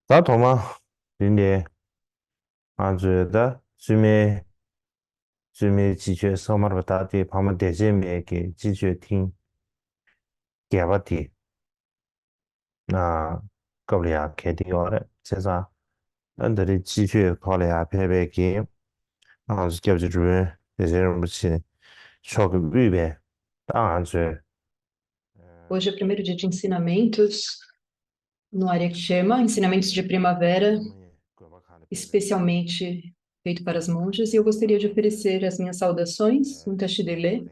다 도마 린데 아주다 주미 지kö서마르다디 파마 데제메 게 지kö 팅 게바티 나 거블야 게디 요레 세사 안들이 지kö 콜야 페베기 아 스케브 주베 데제르 무치 쇼크 위베 당안즈 Hoje é o primeiro dia de ensinamentos no área que chama Ensinamentos de Primavera, especialmente feito para as monjas, e eu gostaria de oferecer as minhas saudações, um Tashidele,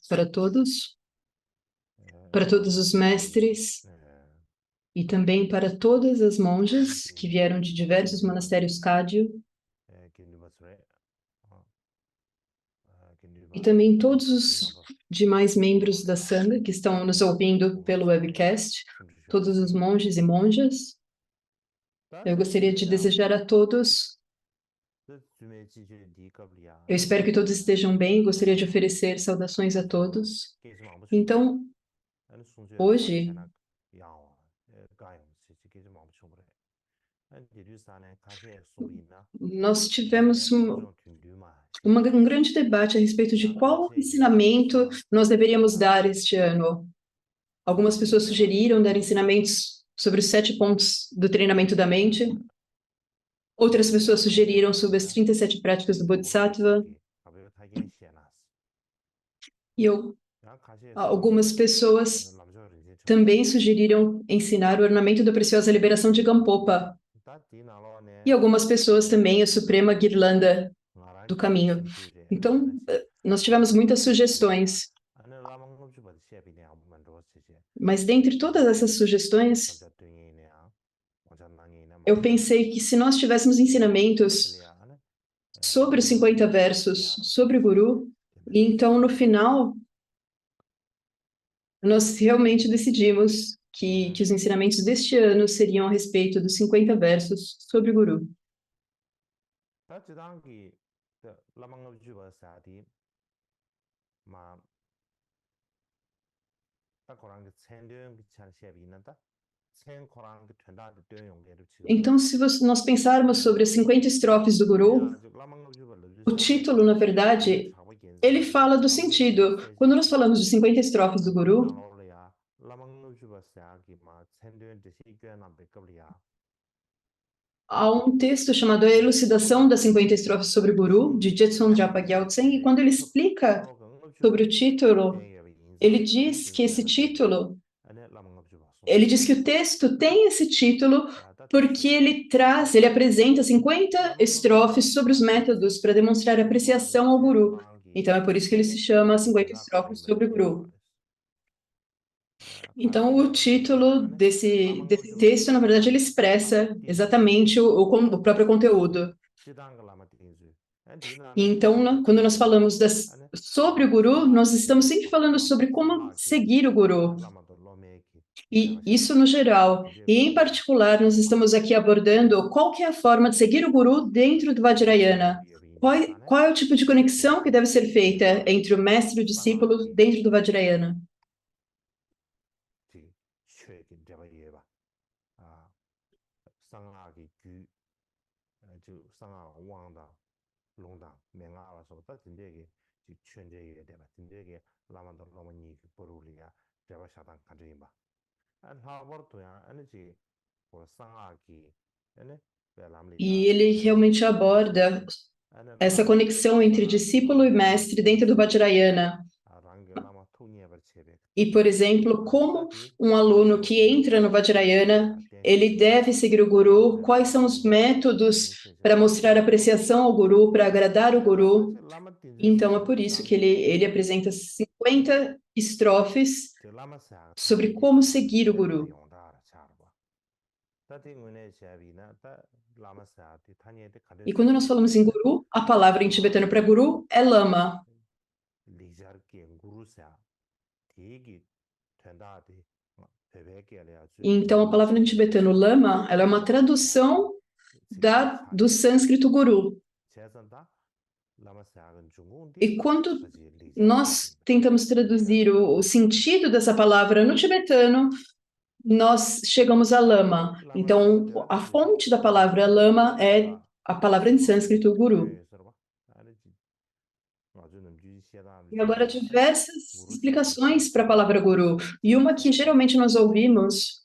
para todos os mestres e também para todas as monjas que vieram de diversos monastérios Cádio e também todos os demais membros da Sangha que estão nos ouvindo pelo webcast, todos os monges e monjas. Eu gostaria de desejar a todos. Eu espero que todos estejam bem e gostaria de oferecer saudações a todos. Então, hoje, nós tivemos um grande debate a respeito de qual ensinamento nós deveríamos dar este ano. Algumas pessoas sugeriram dar ensinamentos sobre os 7 pontos do treinamento da mente. Outras pessoas sugeriram sobre as 37 práticas do Bodhisattva. E algumas pessoas também sugeriram ensinar o ornamento da preciosa liberação de Gampopa. E algumas pessoas também a suprema guirlanda do caminho. Então, nós tivemos muitas sugestões. Mas dentre todas essas sugestões, eu pensei que se nós tivéssemos ensinamentos sobre os 50 versos, sobre o Guru, e então no final nós realmente decidimos que os ensinamentos deste ano seriam a respeito dos 50 versos sobre o Guru. Então, se nós pensarmos sobre as 50 estrofes do Guru, o título, na verdade, ele fala do sentido. Quando nós falamos de 50 estrofes do Guru, há um texto chamado A Elucidação das 50 Estrofes sobre o Guru, de Jetsun Japa Gyaltsen, e quando ele explica sobre o título, ele diz que esse título, ele diz que o texto tem esse título porque ele apresenta 50 estrofes sobre os métodos para demonstrar apreciação ao Guru. Então, é por isso que ele se chama 50 Estrofes sobre o Guru. Então, o título desse texto, na verdade, ele expressa exatamente o próprio conteúdo. Então, quando nós falamos sobre o Guru, nós estamos sempre falando sobre como seguir o Guru. E isso no geral. E, em particular, nós estamos aqui abordando qual que é a forma de seguir o Guru dentro do Vajrayana. Qual é o tipo de conexão que deve ser feita entre o mestre e o discípulo dentro do Vajrayana? E ele realmente aborda essa conexão entre discípulo e mestre dentro do Vajrayana. E, por exemplo, como um aluno que entra no Vajrayana, ele deve seguir o Guru, quais são os métodos para mostrar apreciação ao Guru, para agradar o Guru. Então, é por isso que ele apresenta 50 estrofes sobre como seguir o Guru. E quando nós falamos em Guru, a palavra em tibetano para Guru é Lama. Então, a palavra em tibetano Lama, ela é uma tradução do sânscrito Guru. E quando nós tentamos traduzir o sentido dessa palavra no tibetano, nós chegamos a lama. Então, a fonte da palavra lama é a palavra em sânscrito guru. E agora, diversas explicações para a palavra guru. E uma que geralmente nós ouvimos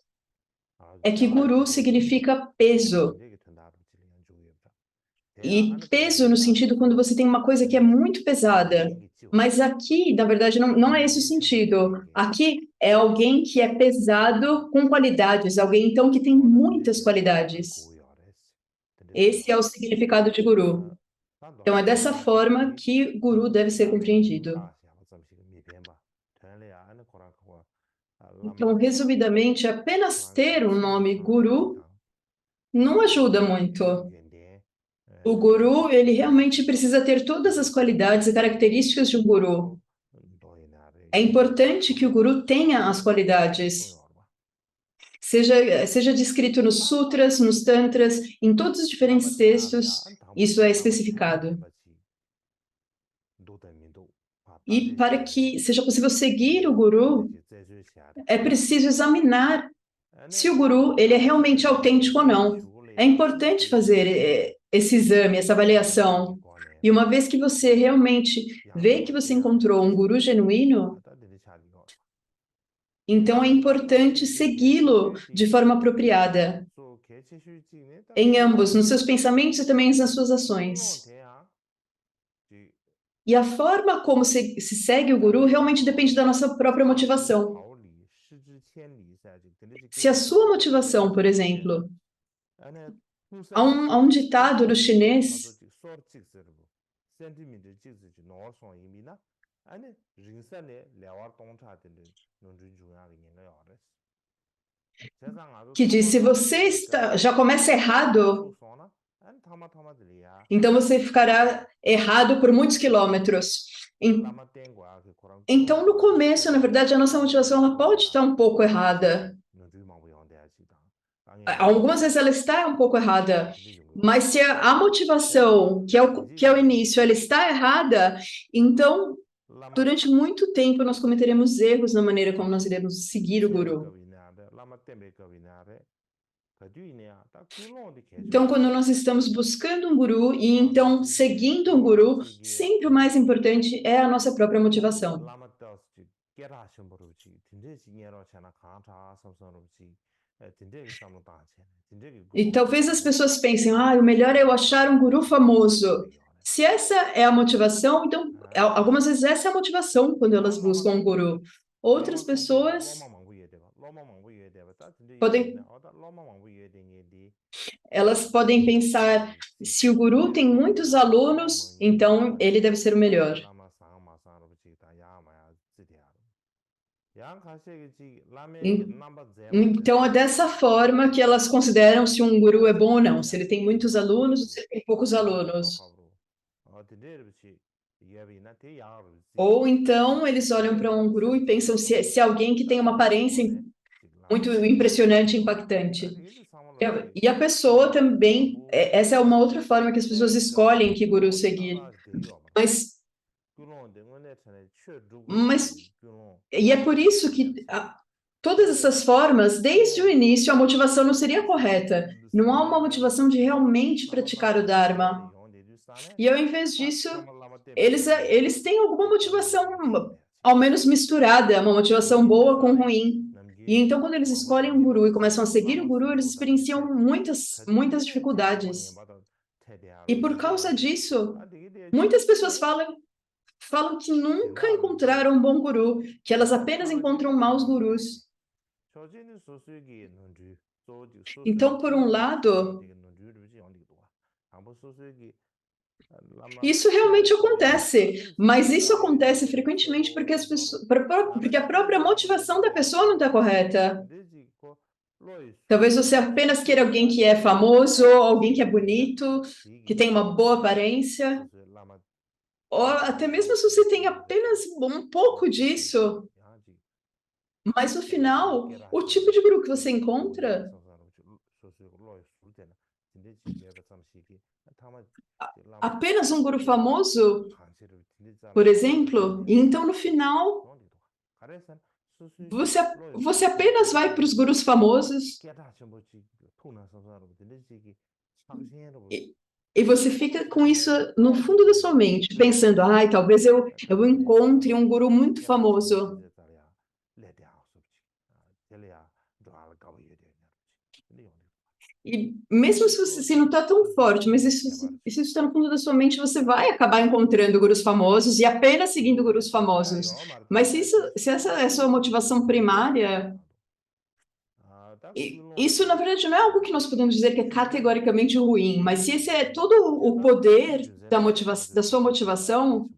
é que guru significa peso. E peso no sentido quando você tem uma coisa que é muito pesada. Mas aqui, na verdade, não é esse o sentido. Aqui é alguém que é pesado com qualidades, alguém então que tem muitas qualidades. Esse é o significado de guru. Então é dessa forma que guru deve ser compreendido. Então, resumidamente, apenas ter o nome guru não ajuda muito. O guru, ele realmente precisa ter todas as qualidades e características de um guru. É importante que o guru tenha as qualidades, seja descrito nos sutras, nos tantras, em todos os diferentes textos, isso é especificado. E para que seja possível seguir o guru, é preciso examinar se o guru ele é realmente autêntico ou não. É importante fazer esse exame, essa avaliação. E uma vez que você realmente vê que você encontrou um guru genuíno, então é importante segui-lo de forma apropriada, em ambos, nos seus pensamentos e também nas suas ações. E a forma como se segue o guru realmente depende da nossa própria motivação. Se a sua motivação, por exemplo, há um ditado no chinês que diz: se você já começa errado, então você ficará errado por muitos quilômetros. Então, no começo, na verdade, a nossa motivação ela pode estar um pouco errada. Algumas vezes ela está um pouco errada, mas se a motivação, que é o início, ela está errada, então, durante muito tempo, nós cometeremos erros na maneira como nós iremos seguir o guru. Então, quando nós estamos buscando um guru e então seguindo um guru, sempre o mais importante é a nossa própria motivação. E talvez as pessoas pensem, o melhor é eu achar um guru famoso. Se essa é a motivação, então, algumas vezes essa é a motivação quando elas buscam um guru. Outras pessoas podem, elas podem pensar, se o guru tem muitos alunos, então ele deve ser o melhor. Então, é dessa forma que elas consideram se um guru é bom ou não, se ele tem muitos alunos ou se ele tem poucos alunos. Ou então eles olham para um guru e pensam se é alguém que tem uma aparência muito impressionante, impactante. E a pessoa também, essa é uma outra forma que as pessoas escolhem que guru seguir. Mas, mas e é por isso que todas essas formas, desde o início, a motivação não seria correta. Não há uma motivação de realmente praticar o Dharma. E ao invés disso, eles têm alguma motivação, ao menos misturada, uma motivação boa com ruim. E então, quando eles escolhem um guru e começam a seguir o guru, eles experienciam muitas, muitas dificuldades. E por causa disso, muitas pessoas falam que nunca encontraram um bom guru, que elas apenas encontram maus gurus. Então, por um lado, isso realmente acontece, mas isso acontece frequentemente porque porque a própria motivação da pessoa não está correta. Talvez você apenas queira alguém que é famoso, alguém que é bonito, que tem uma boa aparência, ou até mesmo se você tem apenas um pouco disso, mas no final, o tipo de guru que você encontra, apenas um guru famoso, por exemplo, e então no final Você, você apenas vai para os gurus famosos e, e você fica com isso no fundo da sua mente, pensando, ai, talvez eu encontre um guru muito famoso. E mesmo se você se não está tão forte, mas isso está no fundo da sua mente, você vai acabar encontrando gurus famosos e apenas seguindo gurus famosos. Mas se essa é a sua motivação primária, isso na verdade não é algo que nós podemos dizer que é categoricamente ruim, mas se esse é todo o poder da sua motivação,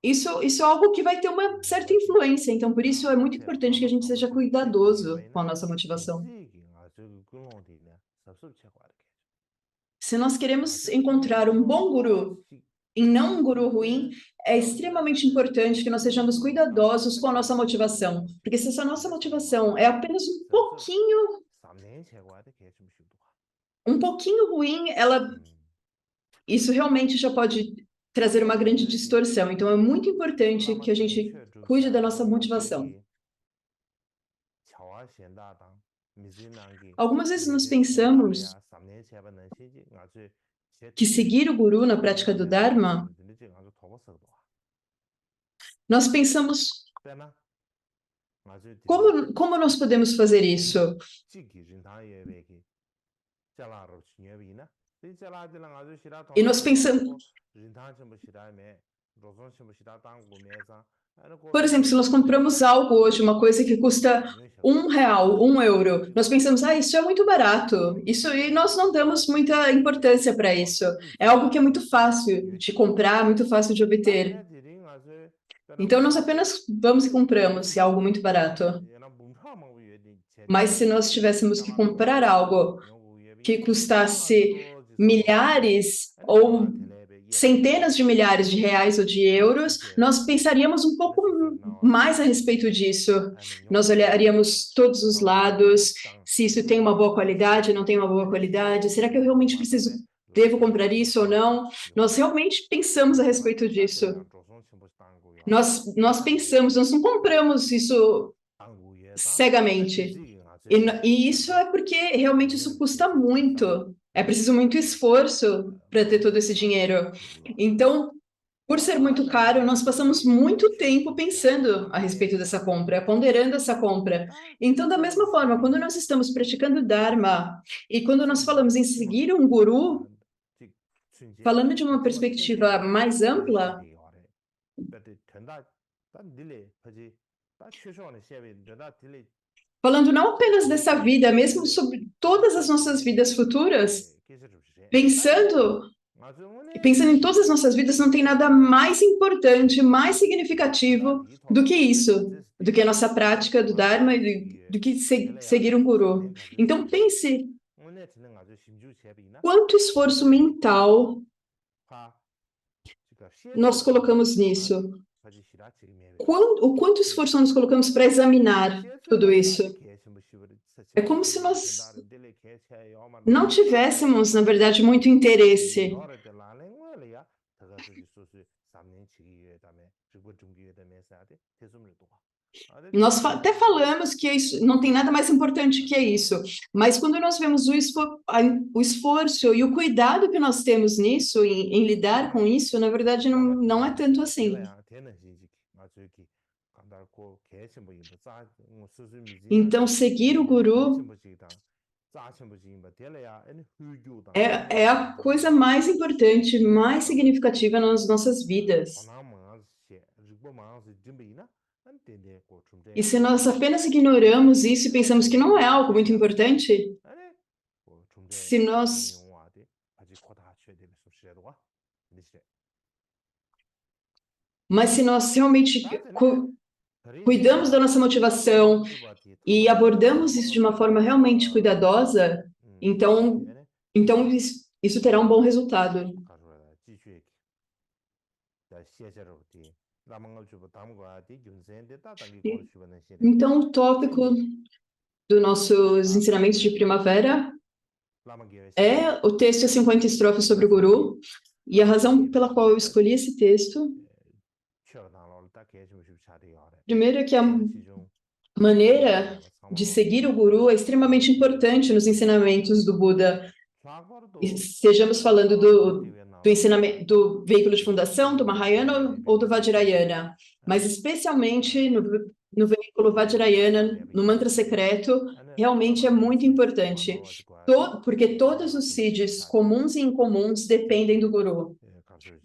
isso é algo que vai ter uma certa influência. Então, por isso é muito importante que a gente seja cuidadoso com a nossa motivação. Se nós queremos encontrar um bom guru e não um guru ruim, é extremamente importante que nós sejamos cuidadosos com a nossa motivação. Porque se essa nossa motivação é apenas um pouquinho ruim, isso realmente já pode trazer uma grande distorção. Então, é muito importante que a gente cuide da nossa motivação. Algumas vezes nós pensamos que seguir o guru na prática do Dharma, nós pensamos como nós podemos fazer isso? E nós pensamos, por exemplo, se nós compramos algo hoje, uma coisa que custa R$ 1, €1, nós pensamos, isso é muito barato. E nós não damos muita importância para isso. É algo que é muito fácil de comprar, muito fácil de obter. Então, nós apenas vamos e compramos se é algo muito barato. Mas se nós tivéssemos que comprar algo que custasse milhares ou centenas de milhares de reais ou de euros, nós pensaríamos um pouco mais a respeito disso. Nós olharíamos todos os lados, se isso tem uma boa qualidade, não tem uma boa qualidade, será que eu realmente devo comprar isso ou não? Nós realmente pensamos a respeito disso. Nós pensamos, nós não compramos isso cegamente. E isso é porque realmente isso custa muito. É preciso muito esforço para ter todo esse dinheiro. Então, por ser muito caro, nós passamos muito tempo pensando a respeito dessa compra, ponderando essa compra. Então, da mesma forma, quando nós estamos praticando Dharma e quando nós falamos em seguir um guru, falando de uma perspectiva mais ampla, falando não apenas dessa vida, mesmo sobre todas as nossas vidas futuras, pensando em todas as nossas vidas, não tem nada mais importante, mais significativo do que isso, do que a nossa prática do Dharma e do que seguir um guru. Então pense quanto esforço mental nós colocamos nisso. O quanto esforço nós colocamos para examinar tudo isso. É como se nós não tivéssemos, na verdade, muito interesse. Nós até falamos que isso não tem nada mais importante que isso, mas quando nós vemos o esforço e o cuidado que nós temos nisso, em lidar com isso, na verdade, não é tanto assim. Então, seguir o guru é a coisa mais importante, mais significativa nas nossas vidas. E se nós apenas ignoramos isso e pensamos que não é algo muito importante, se nós mas se nós realmente cuidamos da nossa motivação e abordamos isso de uma forma realmente cuidadosa, então isso terá um bom resultado. Então, o tópico dos nossos ensinamentos de primavera é o texto 50 estrofes sobre o Guru, e a razão pela qual eu escolhi esse texto Primeiro é que a maneira de seguir o guru é extremamente importante nos ensinamentos do Buda. Estejamos falando do ensinamento do veículo de fundação, do Mahayana ou do Vajrayana, mas especialmente no veículo Vajrayana, no mantra secreto, realmente é muito importante, porque todos os siddhis, comuns e incomuns, dependem do guru.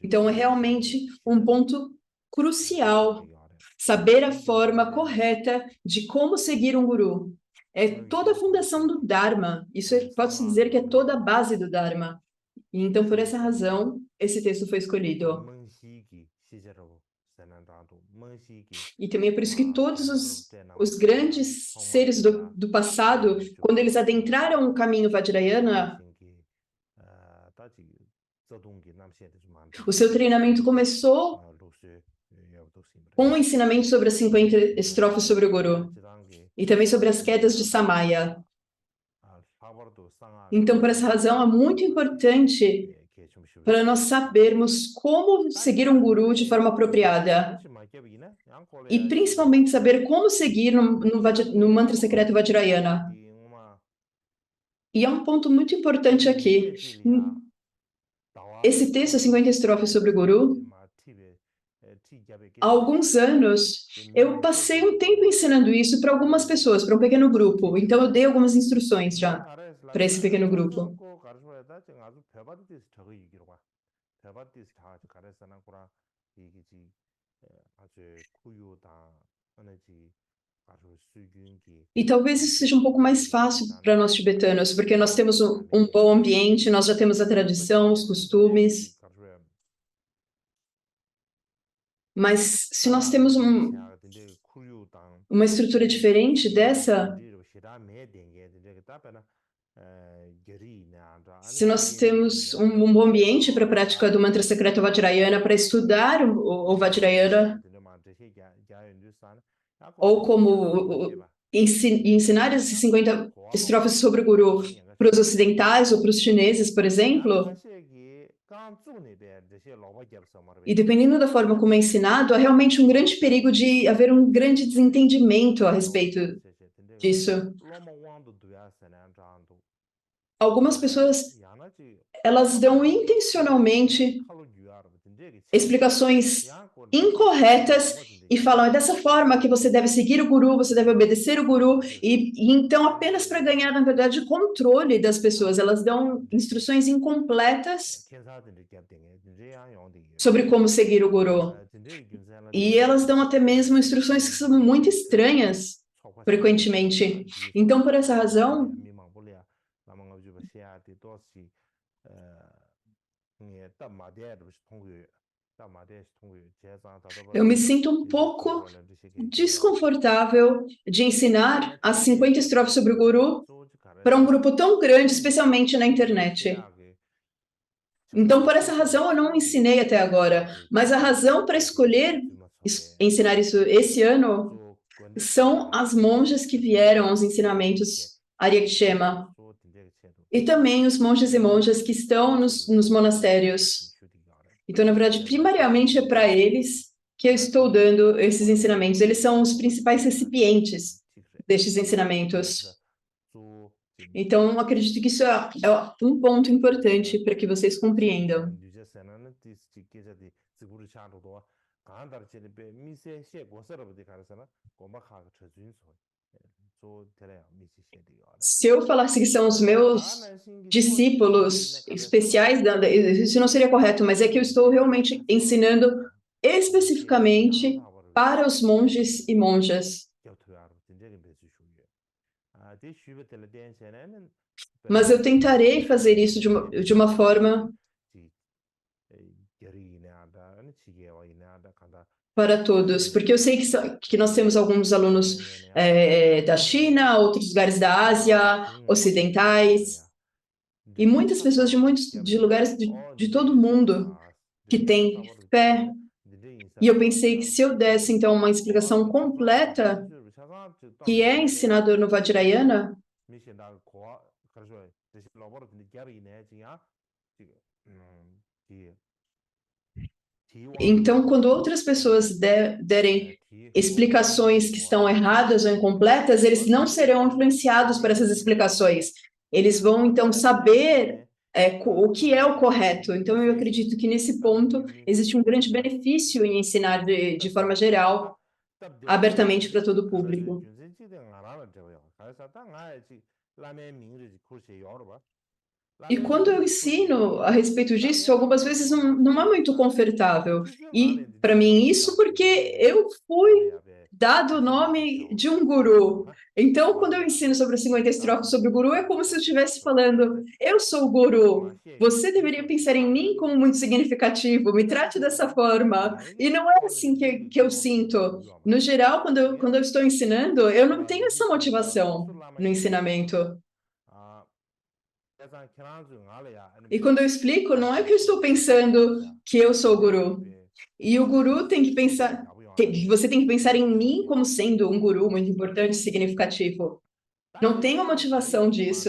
Então, é realmente um ponto crucial saber a forma correta de como seguir um guru. É toda a fundação do Dharma. Isso pode-se dizer que é toda a base do Dharma. E então, por essa razão, esse texto foi escolhido. E também é por isso que todos os grandes seres do passado, quando eles adentraram o caminho Vajrayana, o seu treinamento começou com o ensinamento sobre as 50 estrofes sobre o Guru e também sobre as quedas de Samaya. Então, por essa razão, é muito importante para nós sabermos como seguir um Guru de forma apropriada. E principalmente saber como seguir no mantra secreto Vajrayana. E é um ponto muito importante aqui. Esse texto, 50 estrofes sobre o Guru, há alguns anos, eu passei um tempo ensinando isso para algumas pessoas, para um pequeno grupo. Então, eu dei algumas instruções já para esse pequeno grupo. E talvez isso seja um pouco mais fácil para nós tibetanos, porque nós temos um bom ambiente, nós já temos a tradição, os costumes. Mas se nós temos uma estrutura diferente dessa, se nós temos um bom ambiente para a prática do mantra secreto Vajrayana, para estudar o Vajrayana, ou como ensinar esses 50 estrofes sobre o Guru para os ocidentais ou para os chineses, por exemplo, e dependendo da forma como é ensinado, há realmente um grande perigo de haver um grande desentendimento a respeito disso. Algumas pessoas, elas dão intencionalmente explicações incorretas e falam, é dessa forma que você deve seguir o guru, você deve obedecer o guru, e então apenas para ganhar, na verdade, controle das pessoas, elas dão instruções incompletas sobre como seguir o guru. E elas dão até mesmo instruções que são muito estranhas, frequentemente. Então, por essa razão, eu me sinto um pouco desconfortável de ensinar as 50 estrofes sobre o Guru para um grupo tão grande, especialmente na internet. Então, por essa razão, eu não ensinei até agora. Mas a razão para escolher ensinar isso esse ano são as monjas que vieram aos ensinamentos Aryakshema. E também os monges e monjas que estão nos monastérios. Então, na verdade, primariamente é para eles que eu estou dando esses ensinamentos. Eles são os principais recipientes destes ensinamentos. Então, acredito que isso é um ponto importante para que vocês compreendam. Se eu falasse que são os meus discípulos especiais, isso não seria correto, mas é que eu estou realmente ensinando especificamente para os monges e monjas. Mas eu tentarei fazer isso de uma forma para todos, porque eu sei que nós temos alguns alunos da China, outros lugares da Ásia, ocidentais, e muitas pessoas de lugares de todo mundo que têm fé. E eu pensei que se eu desse, então, uma explicação completa, que é ensinado no Vajrayana, Então, quando outras pessoas derem explicações que estão erradas ou incompletas, eles não serão influenciados por essas explicações. Eles vão, então, saber o que é o correto. Então, eu acredito que, nesse ponto, existe um grande benefício em ensinar de forma geral, abertamente para todo o público. E quando eu ensino a respeito disso, algumas vezes não é muito confortável. E, para mim, isso porque eu fui dado o nome de um guru. Então, quando eu ensino sobre as 50 estrofes sobre o guru, é como se eu estivesse falando: eu sou o guru. Você deveria pensar em mim como muito significativo, me trate dessa forma. E não é assim que eu sinto. No geral, quando eu estou ensinando, eu não tenho essa motivação no ensinamento. E quando eu explico, não é que eu estou pensando que eu sou o guru. E o guru tem que pensar, você tem que pensar em mim como sendo um guru muito importante, significativo. Não tenho a motivação disso.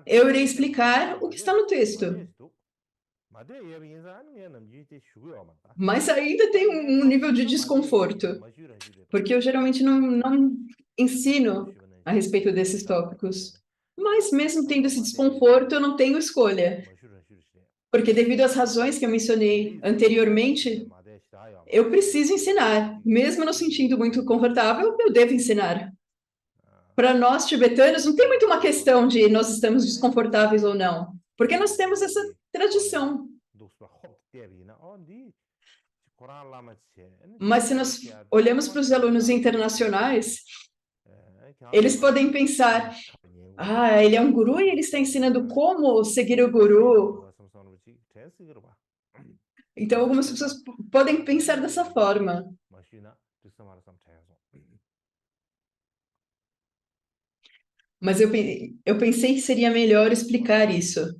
Eu irei explicar o que está no texto. Mas ainda tem um nível de desconforto, porque eu geralmente não ensino a respeito desses tópicos. Mas mesmo tendo esse desconforto, eu não tenho escolha. Porque devido às razões que eu mencionei anteriormente, eu preciso ensinar. Mesmo não sentindo muito confortável, eu devo ensinar. Para nós tibetanos, não tem muito uma questão de nós estamos desconfortáveis ou não, porque nós temos essa tradição. Mas se nós olhamos para os alunos internacionais, eles podem pensar: ah, ele é um guru e ele está ensinando como seguir o guru. Então, algumas pessoas podem pensar dessa forma. Mas eu pensei que seria melhor explicar isso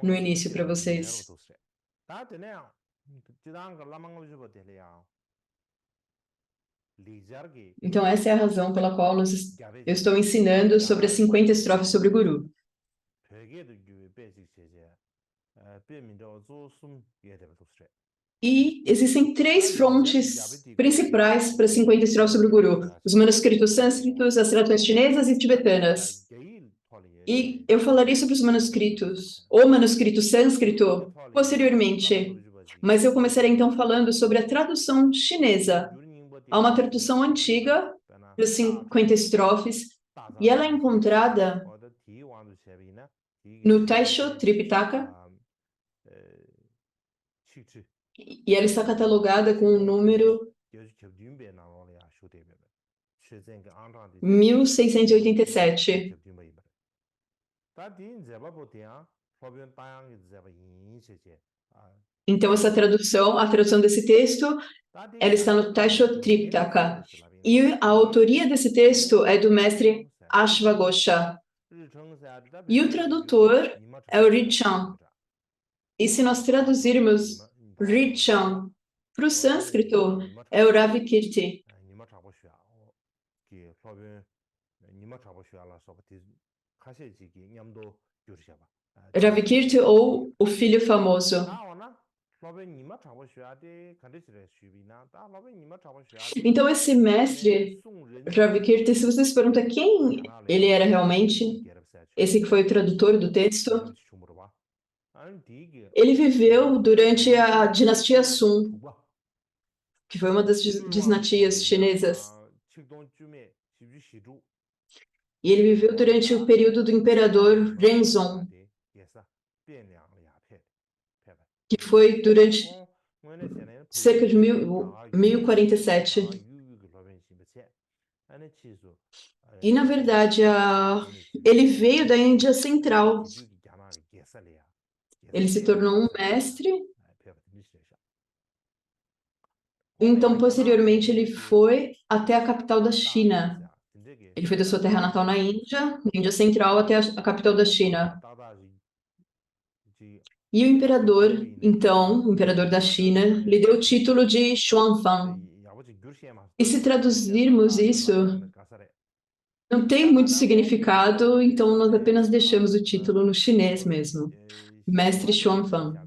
no início para vocês. Então, essa é a razão pela qual eu estou ensinando sobre as 50 estrofes sobre o guru. E existem três frontes principais para 50 estrofes sobre o guru: os manuscritos sânscritos, as traduções chinesas e tibetanas. E eu falarei sobre os manuscritos, o manuscrito sânscrito, posteriormente. Mas eu começarei então falando sobre a tradução chinesa. Há uma tradução antiga das 50 estrofes, e ela é encontrada no Taisho Tripitaka, e ela está catalogada com o número 1687. Então, essa tradução, a tradução desse texto, ela está no Taisho Tripitaka. E a autoria desse texto é do mestre Ashwagosha. E o tradutor é o Richan. E se nós traduzirmos Richan para o sânscrito, é o Ravikirti. Ravikirti ou o filho famoso. Então, esse mestre, Ravikirti, se vocês perguntam quem ele era realmente, esse que foi o tradutor do texto, ele viveu durante a dinastia Sung, que foi uma das dinastias chinesas. E ele viveu durante o período do imperador Renzong, que foi durante cerca de 1047. E, na verdade, ele veio da Índia Central. Ele se tornou um mestre. Então, posteriormente, ele foi até a capital da China. Ele foi da sua terra natal na Índia Central, até a capital da China. E o imperador, então, o imperador da China, lhe deu o título de Xuanfang. E se traduzirmos isso, não tem muito significado, então nós apenas deixamos o título no chinês mesmo. Mestre Xuanfang.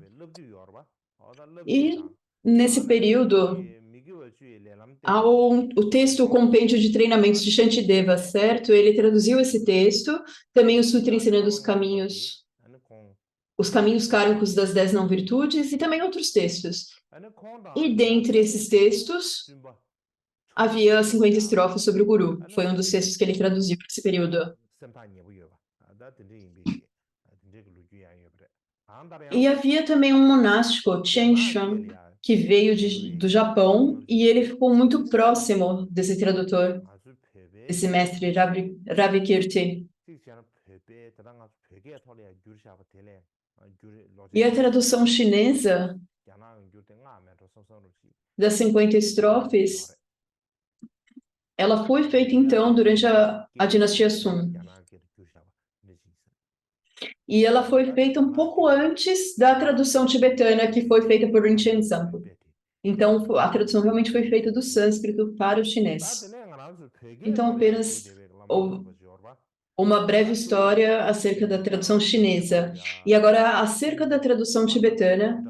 E nesse período, há o texto, o compêndio de treinamentos de Shantideva, certo? Ele traduziu esse texto, também o Sutra ensinando os caminhos kármicos das 10 não virtudes e também outros textos. E dentre esses textos, havia 50 estrofes sobre o Guru. Foi um dos textos que ele traduziu para esse período. E havia também um monástico, Chenshan, que veio do Japão e ele ficou muito próximo desse tradutor, esse mestre Ravi Kirti. E a tradução chinesa das 50 estrofes, ela foi feita então durante a dinastia Sung. E ela foi feita um pouco antes da tradução tibetana que foi feita por Rinchen Sampo. Então, a tradução realmente foi feita do sânscrito para o chinês. Então, apenas uma breve história acerca da tradução chinesa. E agora, acerca da tradução tibetana,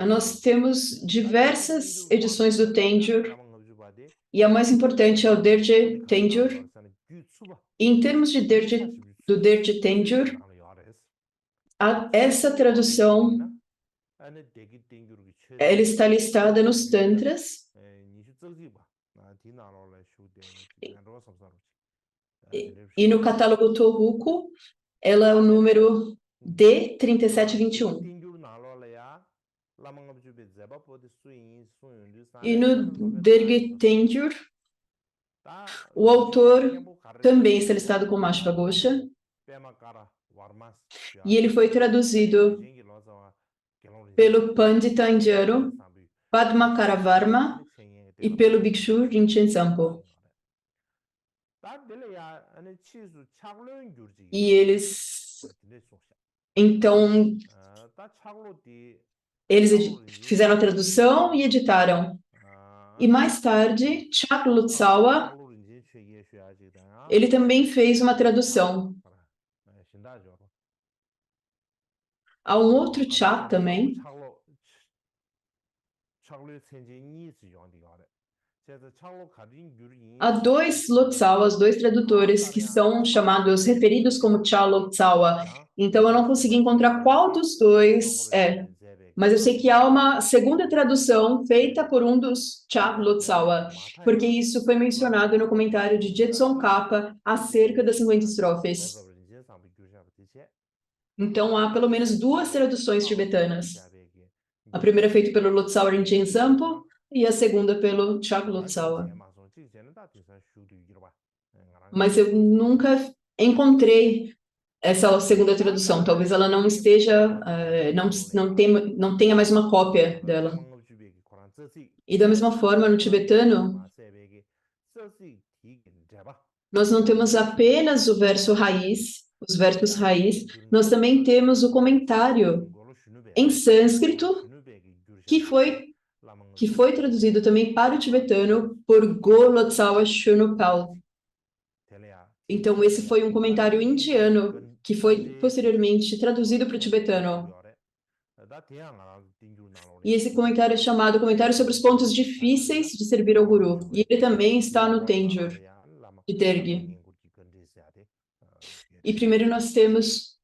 nós temos diversas edições do Tenjur, e a mais importante é o Derje Tenjur. E em termos do Derje Tenjur, essa tradução ela está listada nos Tantras, e no catálogo Tohoku, ela é o número D3721. E no Derge Tenjur, o autor também está listado como Ashwagosha, e ele foi traduzido pelo Pandita indiano Padmakaravarma e pelo Bhikshu Rinchen Sampo. E então, eles fizeram a tradução e editaram. E mais tarde, Chak Lotsawa, ele também fez uma tradução. Há um outro Chak também. Há dois Lotsawas, dois tradutores, que são chamados, referidos como Cha Lotsawa. Então, eu não consegui encontrar qual dos dois é. Mas eu sei que há uma segunda tradução feita por um dos Cha Lotsawa, porque isso foi mencionado no comentário de Jetson Kappa acerca das 50 estrofes. Então, há pelo menos duas traduções tibetanas. A primeira feita pelo Lotsawa Rinchen Sampo e a segunda pelo Cha Lotsawa. Mas eu nunca encontrei essa segunda tradução. Talvez ela não esteja, não tenha mais uma cópia dela. E da mesma forma, no tibetano, nós não temos apenas o verso raiz, os versos raiz, nós também temos o comentário em sânscrito que foi traduzido também para o tibetano por Go Lotsawa Shunupal. Então, esse foi um comentário indiano que foi posteriormente traduzido para o tibetano. E esse comentário é chamado Comentário sobre os pontos difíceis de servir ao Guru. E ele também está no Tenjur de Derge. E primeiro nós temos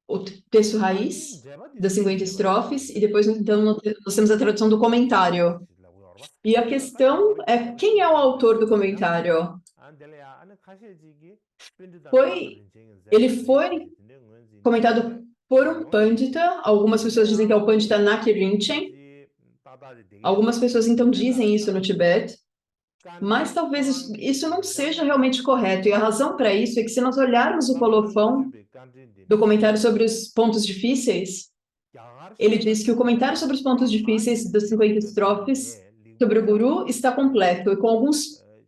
o texto raiz das 50 estrofes, e depois, então, nós temos a tradução do comentário. E a questão é, quem é o autor do comentário? Ele foi comentado por um Pandita, algumas pessoas dizem que é o Pandita Naki Rinchen, algumas pessoas então dizem isso no Tibete, mas talvez isso não seja realmente correto, e a razão para isso é que se nós olharmos o colofão do comentário sobre os pontos difíceis, ele diz que o comentário sobre os pontos difíceis das 50 estrofes sobre o Guru está completo, e com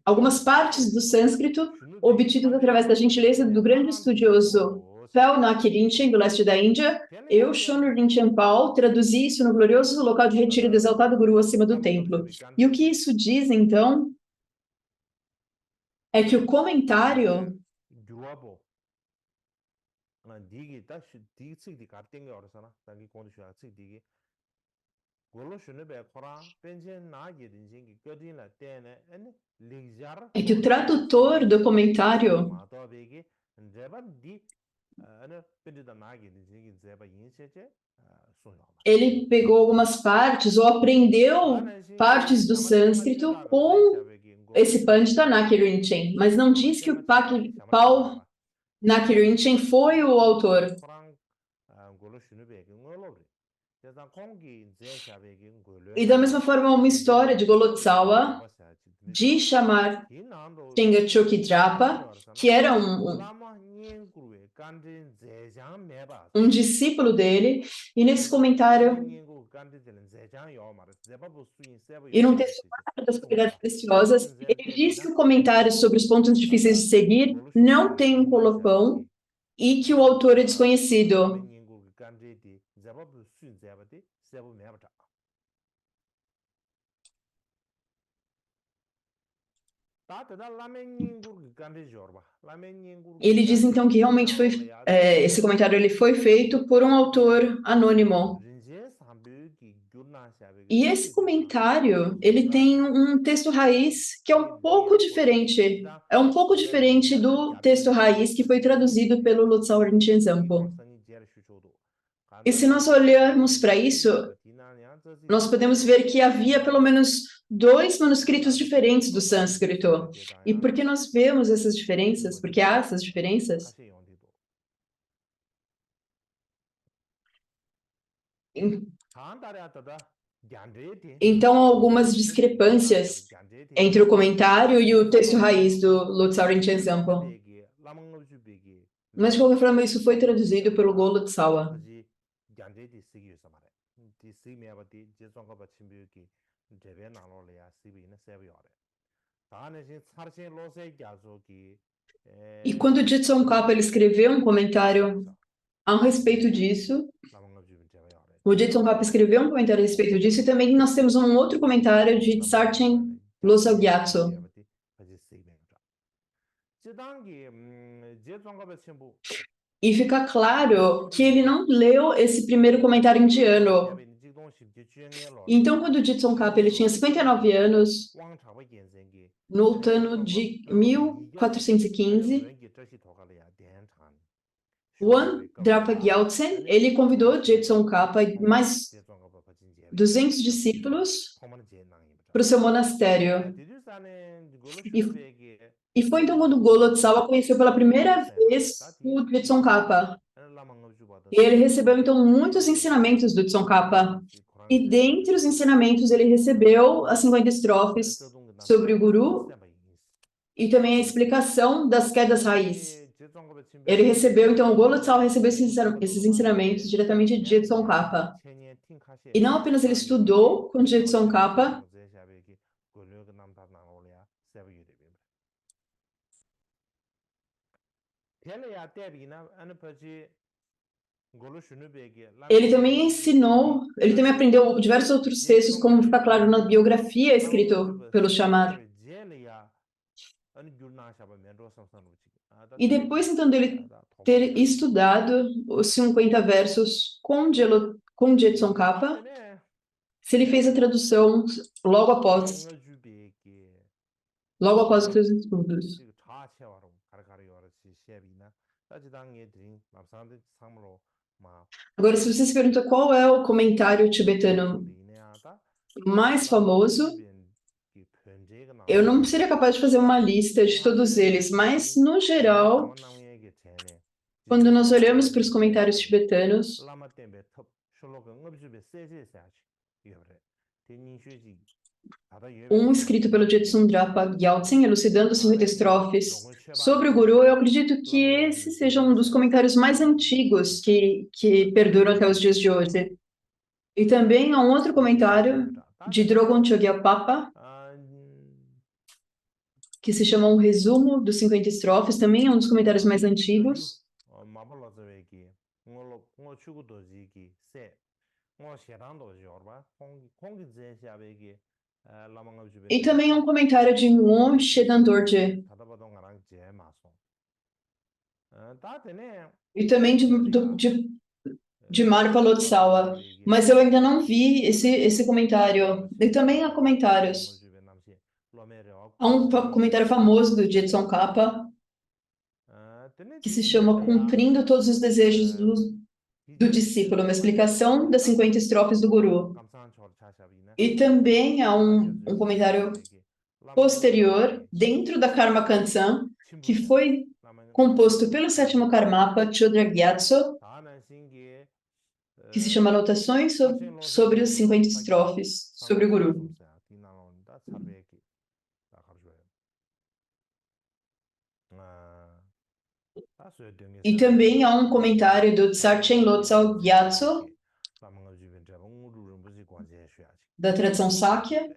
algumas partes do sânscrito obtidas através da gentileza do grande estudioso Phel Naki Rinchen, do leste da Índia. Eu, Shonu Rinchen Pal, traduzi isso no glorioso local de retiro do exaltado Guru acima do templo. E o que isso diz, então, é que o comentário 디기 다시 디 측디 가땡게 어서나 당기 공주야 측디기 골로 슈네 베코라 벤젠 나게 딘징기 거디나 때네 엔 리자르 É que o 콘기 tradutor do 제상고 comentário, 마도베기 제바 디 아나 벤디다 나게 딘징기 제바 인세제 소요마 ele pegou algumas partes ou aprendeu 다는 partes 신기 do 샤마데 sânscrito 마체다가 com 제샤베기 골로 esse 슈네 Pandita 베기 Naki Rinchen, mas não diz que o 제마체다 Paul 샤마체다가 Naki Rinchen foi o autor. 코랑 골로 슈네 베기 응얼로브리 제상 공기 제샤베기 E da 골로야 mesma forma, uma história de Golotsawa de chamar Chengachoki que era um discípulo dele, e nesse comentário, e num texto das Qualidades Preciosas, ele diz que o comentário sobre os pontos difíceis de seguir não tem um colofão e que o autor é desconhecido. Ele diz então que realmente esse comentário ele foi feito por um autor anônimo. E esse comentário, ele tem um texto raiz que é um pouco diferente do texto raiz que foi traduzido pelo Lotso Rinchen Zampo. E se nós olharmos para isso, nós podemos ver que havia pelo menos dois manuscritos diferentes do sânscrito. E por que nós vemos essas diferenças? Porque há essas diferenças? Então, há algumas discrepâncias entre o comentário e o texto raiz do Lotso Rinchen Zampo. Mas, de qualquer forma, isso foi traduzido pelo Go Lotsawa. E quando Jitson Kappa ele escreveu um comentário a respeito disso, o Jitson Kappa escreveu um comentário a respeito disso, e também nós temos um outro comentário de Tsarchen Losel Gyatso. E fica claro que ele não leu esse primeiro comentário indiano. Então, quando o Jitson Kappa ele tinha 59 anos, no ano de 1415, Wan Drapa Gyaltsen, ele convidou Jetson Kappa e mais 200 discípulos para o seu monastério. E foi então quando Golotsawa conheceu pela primeira vez o Jetson Kappa. E ele recebeu então muitos ensinamentos do Jetson Kappa. E dentre os ensinamentos ele recebeu as 50 estrofes sobre o Guru e também a explicação das quedas raiz. Ele recebeu, então, o Golotsawa recebeu esses ensinamentos diretamente de Jetson Kappa. E não apenas ele estudou com Jetson Kappa, ele também ensinou, ele também aprendeu diversos outros textos, como fica claro na biografia escrita pelo Shamar. E depois, então, dele ter estudado os 50 versos com Jetson Kappa, se ele fez a tradução logo após os seus estudos. Agora, se você se pergunta qual é o comentário tibetano mais famoso, eu não seria capaz de fazer uma lista de todos eles, mas, no geral, quando nós olhamos para os comentários tibetanos, um escrito pelo Jetsun Drapa Gyaltsen, elucidando 50 estrofes sobre o Guru, eu acredito que esse seja um dos comentários mais antigos que perduram até os dias de hoje. E também há um outro comentário de Drogon Chogyal Papa, que se chama Um Resumo dos 50 Estrofes, também é um dos comentários mais antigos. E também é um comentário de Ngo Shedan Dorje. e também de Marpa Lotsawa, mas eu ainda não vi esse comentário. E também há comentários. Há um comentário famoso do Jetson Kappa que se chama Cumprindo Todos os Desejos do Discípulo, uma explicação das 50 estrofes do Guru. E também há um comentário posterior, dentro da Karma Kansan, que foi composto pelo sétimo Karmapa, Chodra Gyatso, que se chama Anotações sobre os 50 estrofes sobre o Guru. E também há um comentário do Tsarchen Losal Gyatso, da tradição Sakya,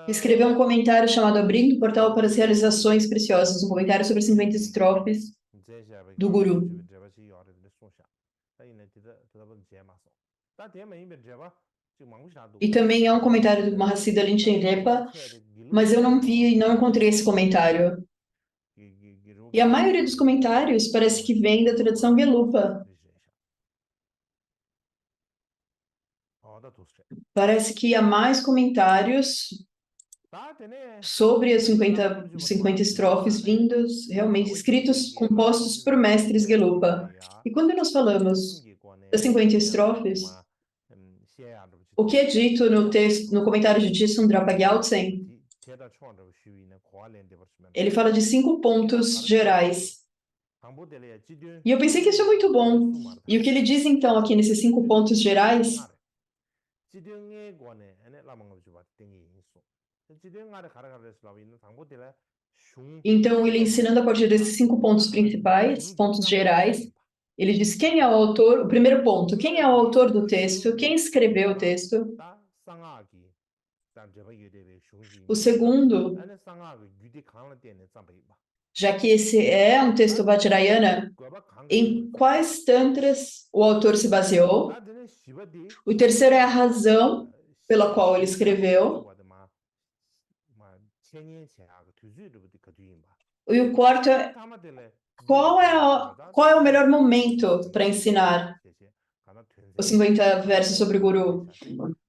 que escreveu um comentário chamado Abrindo o Portal para as Realizações Preciosas, um comentário sobre 50 estrofes do Guru. E também há um comentário do Mahasiddha Rinchen-Repa, mas eu não vi e não encontrei esse comentário. E a maioria dos comentários parece que vem da tradição Gelupa. Parece que há mais comentários sobre as 50 estrofes vindos, realmente escritos, compostos por mestres Gelupa. E quando nós falamos das 50 estrofes, o que é dito no texto, no comentário de Jisundra Gyaltsen, ele fala de 5 pontos gerais. E eu pensei que isso é muito bom. E o que ele diz então aqui nesses 5 pontos gerais? Então, ele ensinando a partir desses 5 pontos principais, pontos gerais, ele diz quem é o autor, o primeiro ponto, quem é o autor do texto, quem escreveu o texto. O segundo, já que esse é um texto Vajrayana, em quais tantras o autor se baseou. O terceiro é a razão pela qual ele escreveu. E o quarto é qual é o melhor momento para ensinar os 50 versos sobre o Guru.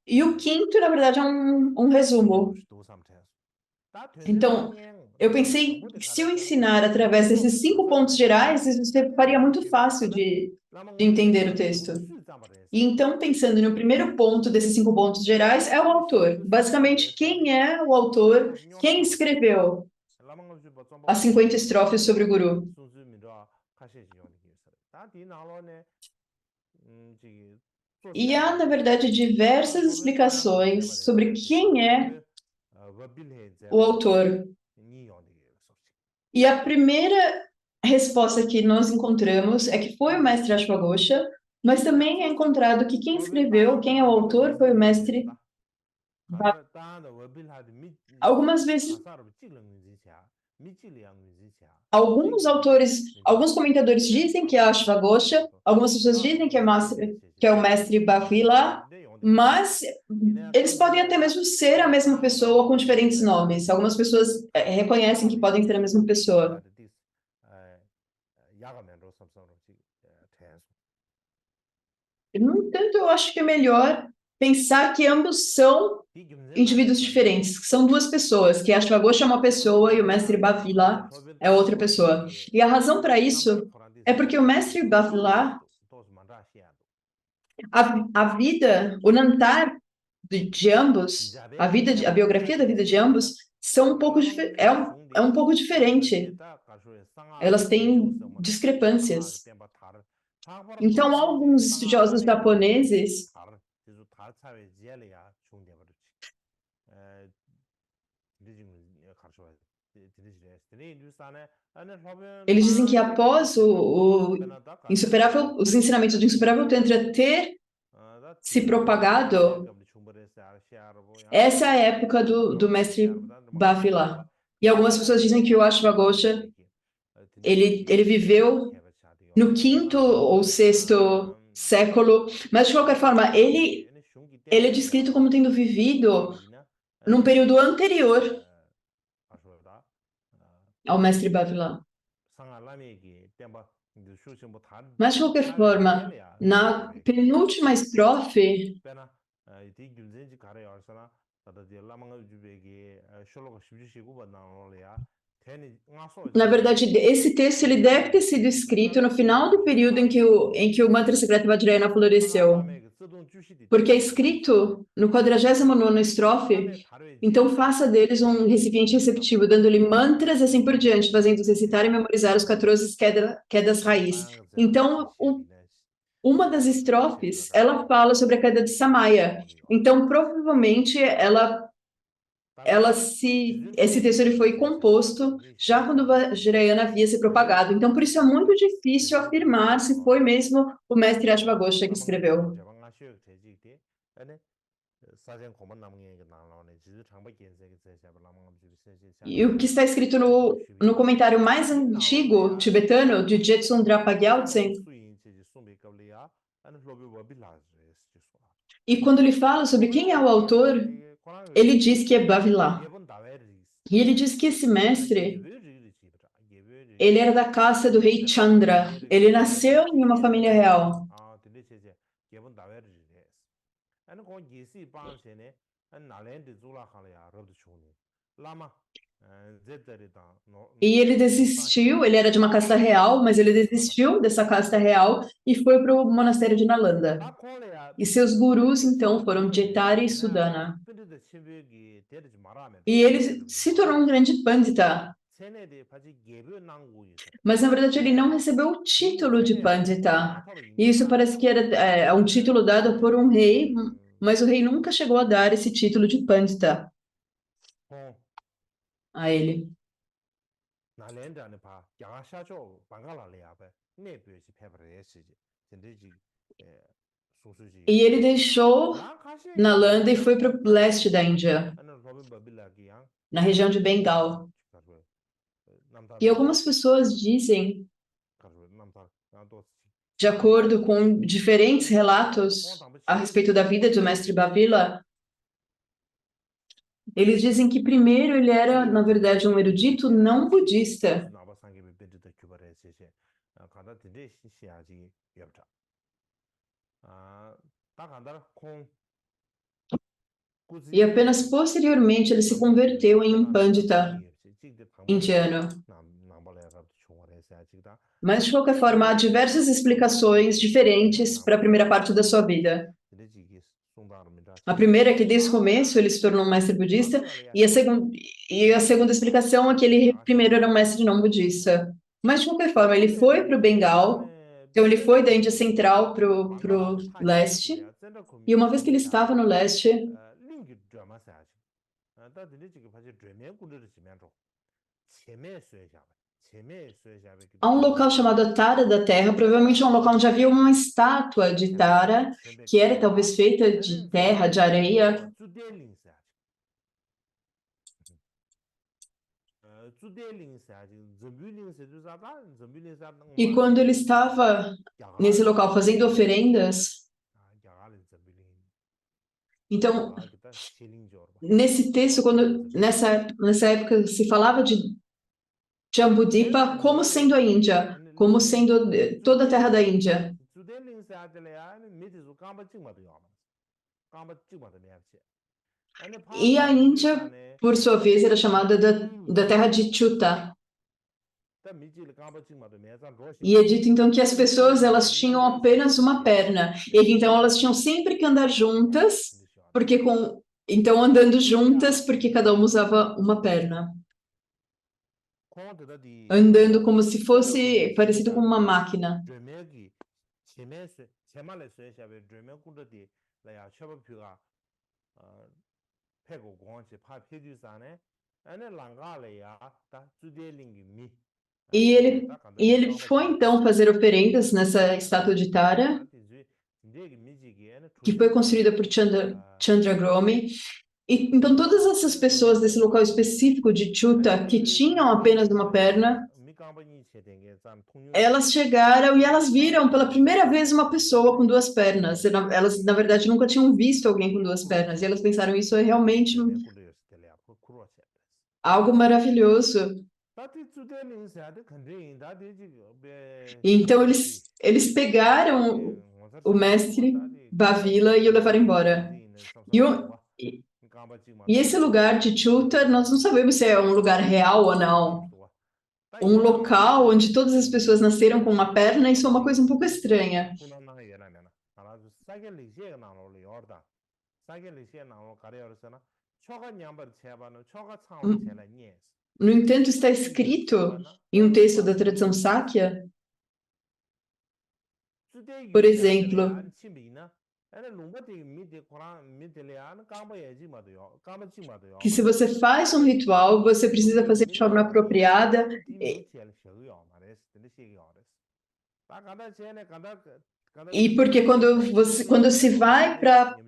E o quinto, na verdade, é um resumo. Então, eu pensei que se eu ensinar através desses 5 pontos gerais, isso faria muito fácil de entender o texto. E então, pensando no primeiro ponto desses 5 pontos gerais, é o autor. Basicamente, quem é o autor, quem escreveu as 50 estrofes sobre o Guru. E há, na verdade, diversas explicações sobre quem é o autor. E a primeira resposta que nós encontramos é que foi o mestre Ashwagosha, mas também é encontrado que quem escreveu, quem é o autor, foi o mestre algumas vezes. Alguns autores, alguns comentadores dizem que é Ashwagosha, algumas pessoas dizem que é o mestre Bhavila, mas eles podem até mesmo ser a mesma pessoa com diferentes nomes. Algumas pessoas reconhecem que podem ser a mesma pessoa. No entanto, eu acho que é melhor pensar que ambos são indivíduos diferentes, que são duas pessoas, que Ashwagosha é uma pessoa e o mestre Bhavila é outra pessoa. E a razão para isso é porque o mestre Bhavila, a vida, o Nantar de ambos, a biografia da vida de ambos são um pouco é um pouco diferente. Elas têm discrepâncias. Então, alguns estudiosos japoneses eles dizem que após os ensinamentos do Insuperável Tantra ter se propagado, essa é a época do mestre Bhavila. E algumas pessoas dizem que o Ashwagosha ele viveu no quinto ou sexto século, mas de qualquer forma ele é descrito como tendo vivido num período anterior ao mestre Bhavila. Mas, de qualquer forma, na penúltima estrofe, na verdade, esse texto ele deve ter sido escrito no final do período em que o mantra secreto Vajrayana floresceu, porque é escrito no 49ª estrofe, então faça deles um recipiente receptivo, dando-lhe mantras e assim por diante, fazendo-os recitar e memorizar os 14 quedas raiz. Então, uma das estrofes, ela fala sobre a queda de Samaya. Então, provavelmente, esse texto ele foi composto já quando o Vajrayana havia se propagado. Então, por isso é muito difícil afirmar se foi mesmo o mestre Ashwagosha que escreveu. E o que está escrito no comentário mais antigo tibetano de Jetsun Drapa Gyaltsen, e quando ele fala sobre quem é o autor, ele diz que é Bhavila. E ele diz que esse mestre, ele era da casta do rei Chandra. Ele nasceu em uma família real. E ele desistiu, ele era de uma casta real, mas ele desistiu dessa casta real e foi para o monastério de Nalanda. E seus gurus, então, foram Jetari e Sudana. E ele se tornou um grande pandita. Mas, na verdade, ele não recebeu o título de pandita. E isso parece que era um título dado por um rei, mas o rei nunca chegou a dar esse título de pandita a ele. E ele deixou Nalanda e foi para o leste da Índia, na região de Bengal. E algumas pessoas dizem, de acordo com diferentes relatos a respeito da vida do mestre Bhavila, eles dizem que primeiro ele era, na verdade, um erudito não budista. E apenas posteriormente ele se converteu em um pandita indiano. Mas, de qualquer forma, há diversas explicações diferentes para a primeira parte da sua vida. A primeira é que, desde o começo, ele se tornou um mestre budista, e a segunda explicação é que ele primeiro era um mestre não budista. Mas, de qualquer forma, ele foi para o Bengal, então ele foi da Índia Central para o leste, e uma vez que ele estava no leste, há um local chamado Tara da Terra, provavelmente é um local onde havia uma estátua de Tara, que era talvez feita de terra, de areia. E quando ele estava nesse local fazendo oferendas, então, nesse texto, nessa época se falava de Jambudipa como sendo a Índia, como sendo toda a terra da Índia. E a Índia, por sua vez, era chamada da terra de Chuta. E é dito então que as pessoas elas tinham apenas uma perna, e que então elas tinham sempre que andar juntas, então andando juntas porque cada uma usava uma perna, andando como se fosse parecido com uma máquina. E ele foi então fazer oferendas nessa estátua de Tara, que foi construída por Chandragomi. E então todas essas pessoas desse local específico de Chuta, que tinham apenas uma perna, elas chegaram e elas viram pela primeira vez uma pessoa com duas pernas. Elas, na verdade, nunca tinham visto alguém com duas pernas. E elas pensaram, isso é realmente algo maravilhoso. E então eles pegaram o mestre Bavila e o levaram embora. E, e esse lugar de Chutar, nós não sabemos se é um lugar real ou não. Um local onde todas as pessoas nasceram com uma perna, isso é uma coisa um pouco estranha. No entanto, está escrito em um texto da tradição Sákya, por exemplo, que se você faz um ritual, você precisa fazer de forma apropriada. E porque quando se vai para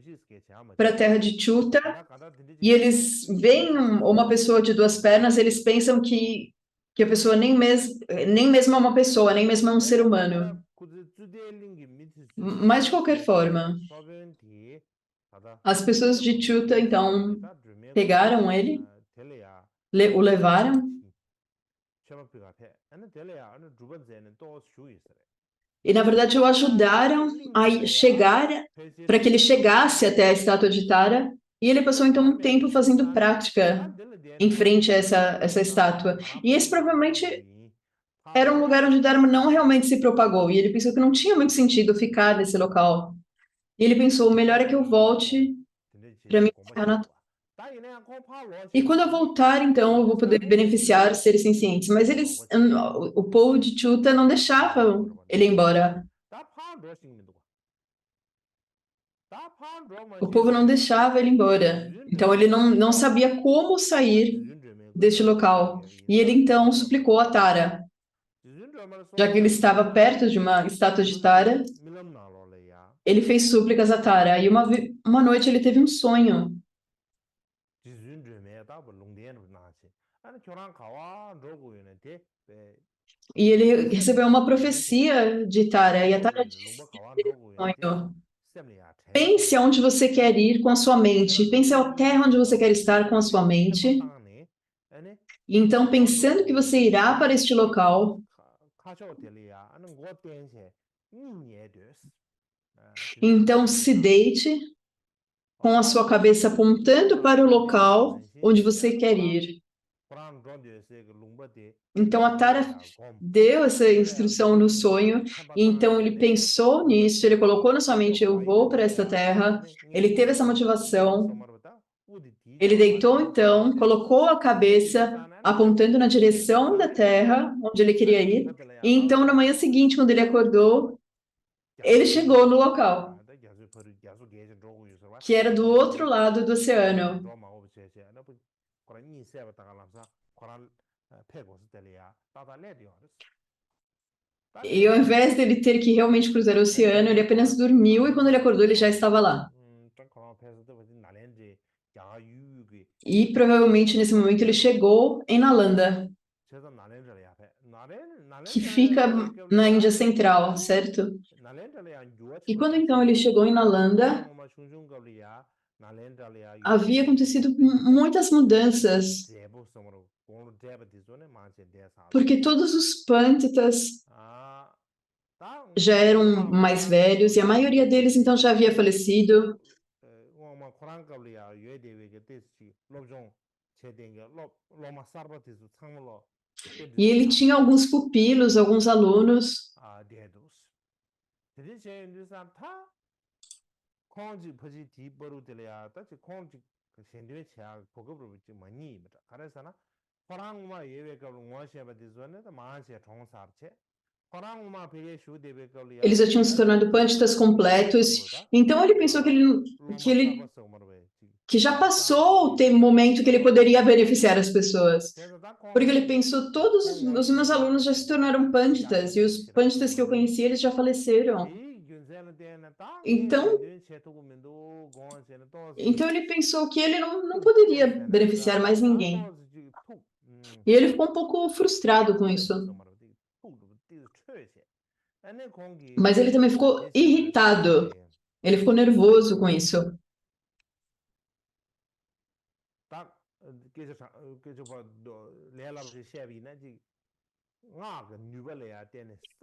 a terra de Chuta e eles veem uma pessoa de duas pernas, eles pensam que a pessoa nem mesmo é uma pessoa, nem mesmo é um ser humano. Mas de qualquer forma, as pessoas de Chuta então pegaram ele, o levaram e na verdade o ajudaram a chegar para que ele chegasse até a estátua de Tara. E ele passou então um tempo fazendo prática em frente a essa estátua. E esse provavelmente era um lugar onde o Dharma não realmente se propagou. E ele pensou que não tinha muito sentido ficar nesse local. E ele pensou: o melhor é que eu volte para me enterrar na. E quando eu voltar, então, eu vou poder beneficiar os seres sencientes. Mas o povo de Chuta não deixava ele ir embora. O povo não deixava ele embora. Então ele não sabia como sair deste local. E ele então suplicou a Tara, já que ele estava perto de uma estátua de Tara, ele fez súplicas a Tara. E uma noite ele teve um sonho. E ele recebeu uma profecia de Tara. E a Tara disse nesse sonho: pense aonde você quer ir com a sua mente. Pense à terra onde você quer estar com a sua mente. E então, pensando que você irá para este local, então se deite com a sua cabeça apontando para o local onde você quer ir. Então a Tara deu essa instrução no sonho, e então ele pensou nisso, ele colocou na sua mente: eu vou para esta terra. Ele teve essa motivação. Ele deitou então, colocou a cabeça apontando na direção da terra onde ele queria ir. E então na manhã seguinte, quando ele acordou, ele chegou no local, que era do outro lado do oceano. E ao invés dele ter que realmente cruzar o oceano, ele apenas dormiu e quando ele acordou, ele já estava lá. E provavelmente nesse momento ele chegou em Nalanda, que fica na Índia Central, certo? E quando então ele chegou em Nalanda, havia acontecido muitas mudanças, porque todos os Panditas já eram mais velhos e a maioria deles então já havia falecido. E ele tinha alguns pupilos, alguns alunos. Eles já tinham se tornado panditas completos. Então ele pensou que já passou o momento que ele poderia beneficiar as pessoas. Porque ele pensou: todos os meus alunos já se tornaram panditas e os panditas que eu conheci, eles já faleceram. Então, então ele pensou que ele não poderia beneficiar mais ninguém. E ele ficou um pouco frustrado com isso. Mas ele também ficou irritado. Ele ficou nervoso com isso.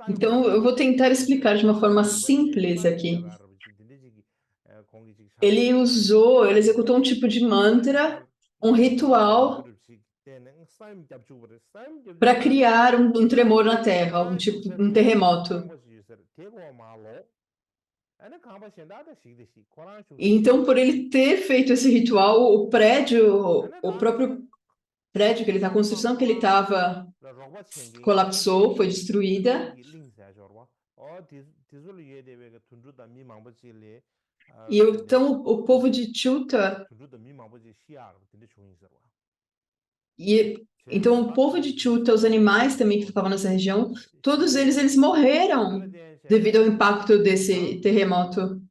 Então, eu vou tentar explicar de uma forma simples aqui. Ele executou um tipo de mantra, um ritual para criar um tremor na Terra, um terremoto. E então, por ele ter feito esse ritual, o próprio prédio que ele está, a construção que ele estava, colapsou, foi destruída. E então o povo de Chuta então o povo de Chuta, os animais também que ficavam nessa região, todos eles morreram devido ao impacto desse terremoto.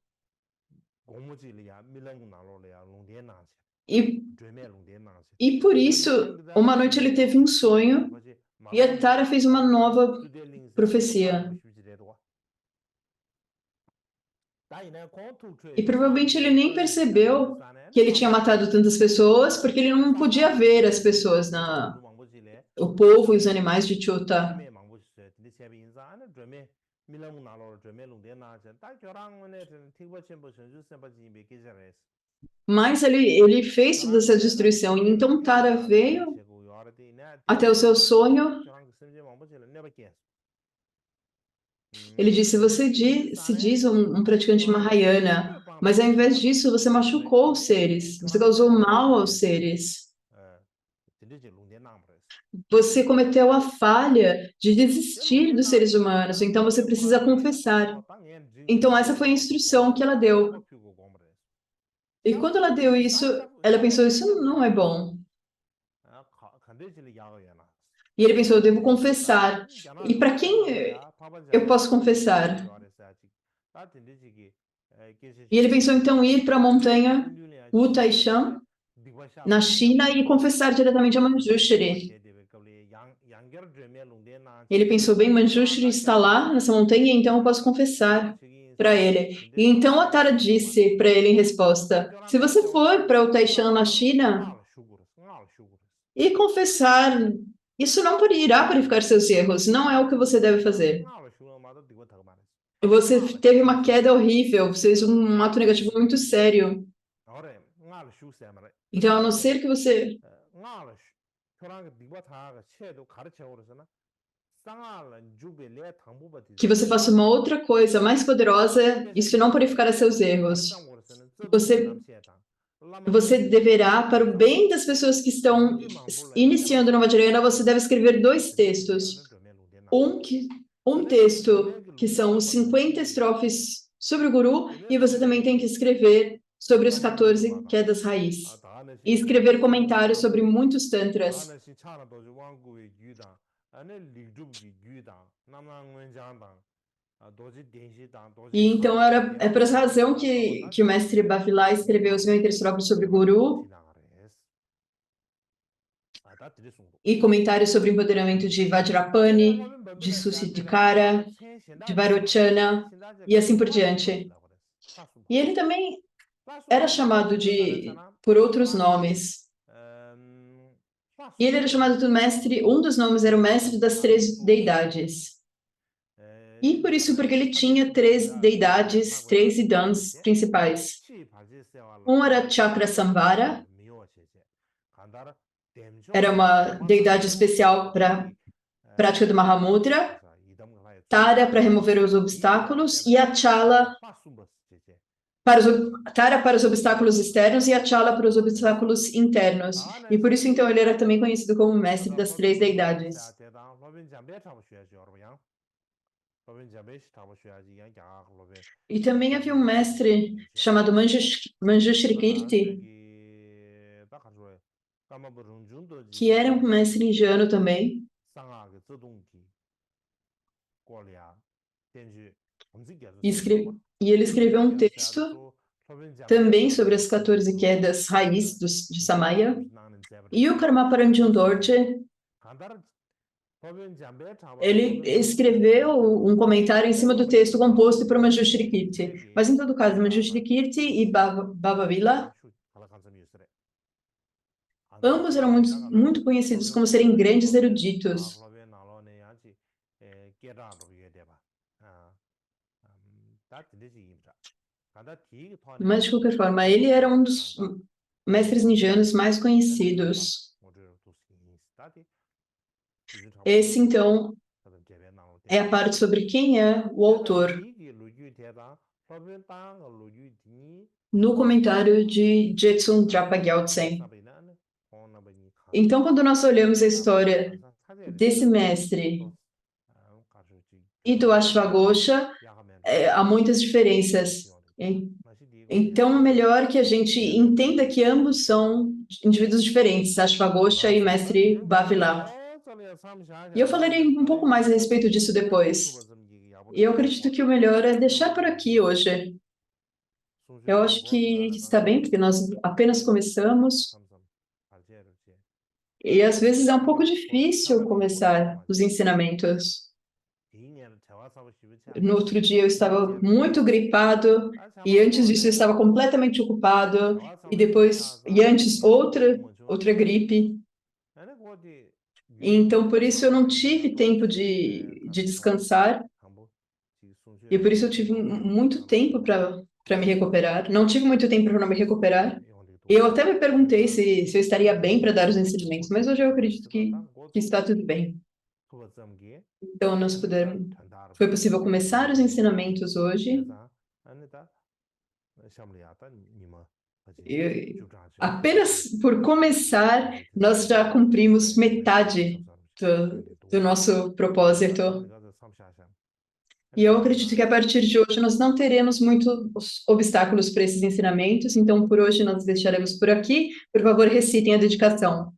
E, e por isso, uma noite ele teve um sonho e a Tara fez uma nova profecia. E provavelmente ele nem percebeu que ele tinha matado tantas pessoas, porque ele não podia ver as pessoas, o povo e os animais de Chuta. Mas ele fez toda essa destruição. E então Tara veio até o seu sonho. Ele disse: se diz um praticante Mahayana, mas ao invés disso você machucou os seres, você causou mal aos seres. Você cometeu a falha de desistir dos seres humanos, então você precisa confessar. Então essa foi a instrução que ela deu. E quando ela deu isso, ela pensou: isso não é bom. E ele pensou: eu devo confessar. E para quem eu posso confessar? E ele pensou então ir para a montanha Wu Taishan, na China, e confessar diretamente a Manjushri. Ele pensou: bem, Manjushri está lá nessa montanha, então eu posso confessar para ele. E então a Tara disse para ele em resposta: se você for para o Taishan, na China, e confessar, isso não irá purificar seus erros, não é o que você deve fazer. Você teve uma queda horrível, você fez um ato negativo muito sério. Então, a não ser que você faça uma outra coisa mais poderosa, isso não purificará seus erros. Você, você deverá, para o bem das pessoas que estão iniciando no Vajrayana, você deve escrever 2 textos. Um texto que são os 50 estrofes sobre o Guru, e você também tem que escrever sobre os 14 quedas raiz. E escrever comentários sobre muitos tantras. E então é por essa razão que o mestre Bhavila escreveu os 50 estrofes sobre o Guru e comentários sobre o empoderamento de Vajrapani, de Susiddhikara, de Vairocana e assim por diante. E ele também era chamado por outros nomes. E ele era chamado do mestre, um dos nomes era o mestre das 3 deidades. E por isso, porque ele tinha 3 deidades, 3 idans principais. Um era Chakra Samvara, era uma deidade especial para a prática do Mahamudra, Tara para remover os obstáculos e Achala Tara para os obstáculos externos e Achala para os obstáculos internos. E por isso, então, ele era também conhecido como mestre das 3 deidades. E também havia um mestre chamado Manjushri Kirti, que era um mestre indiano também. E ele escreveu um texto também sobre as 14 quedas raiz de Samaya. E o Karmaparanjun Dorje, ele escreveu um comentário em cima do texto composto por Manjushri Kirti. Mas, em todo caso, Manjushri Kirti e Bhavavila, Ambos eram muito conhecidos como serem grandes eruditos. Mas, de qualquer forma, ele era um dos mestres indianos mais conhecidos. Esse, então, é a parte sobre quem é o autor, no comentário de Jetsun Drapa Gyaltsen. Então, quando nós olhamos a história desse mestre e do Ashwagosha, há muitas diferenças. Então, é melhor que a gente entenda que ambos são indivíduos diferentes, Ashwagosha e mestre Bhavila. E eu falarei um pouco mais a respeito disso depois. E eu acredito que o melhor é deixar por aqui hoje. Eu acho que está bem, porque nós apenas começamos. E às vezes é um pouco difícil começar os ensinamentos. No outro dia eu estava muito gripado, e antes disso eu estava completamente ocupado, e antes outra gripe. E então por isso eu não tive tempo de descansar, e por isso eu tive muito tempo para me recuperar. Não tive muito tempo para me recuperar. E eu até me perguntei se eu estaria bem para dar os ensinamentos, mas hoje eu acredito que está tudo bem. Então, foi possível começar os ensinamentos hoje. E apenas por começar, nós já cumprimos metade do nosso propósito. E eu acredito que a partir de hoje nós não teremos muitos obstáculos para esses ensinamentos, então por hoje nós deixaremos por aqui. Por favor, recitem a dedicação.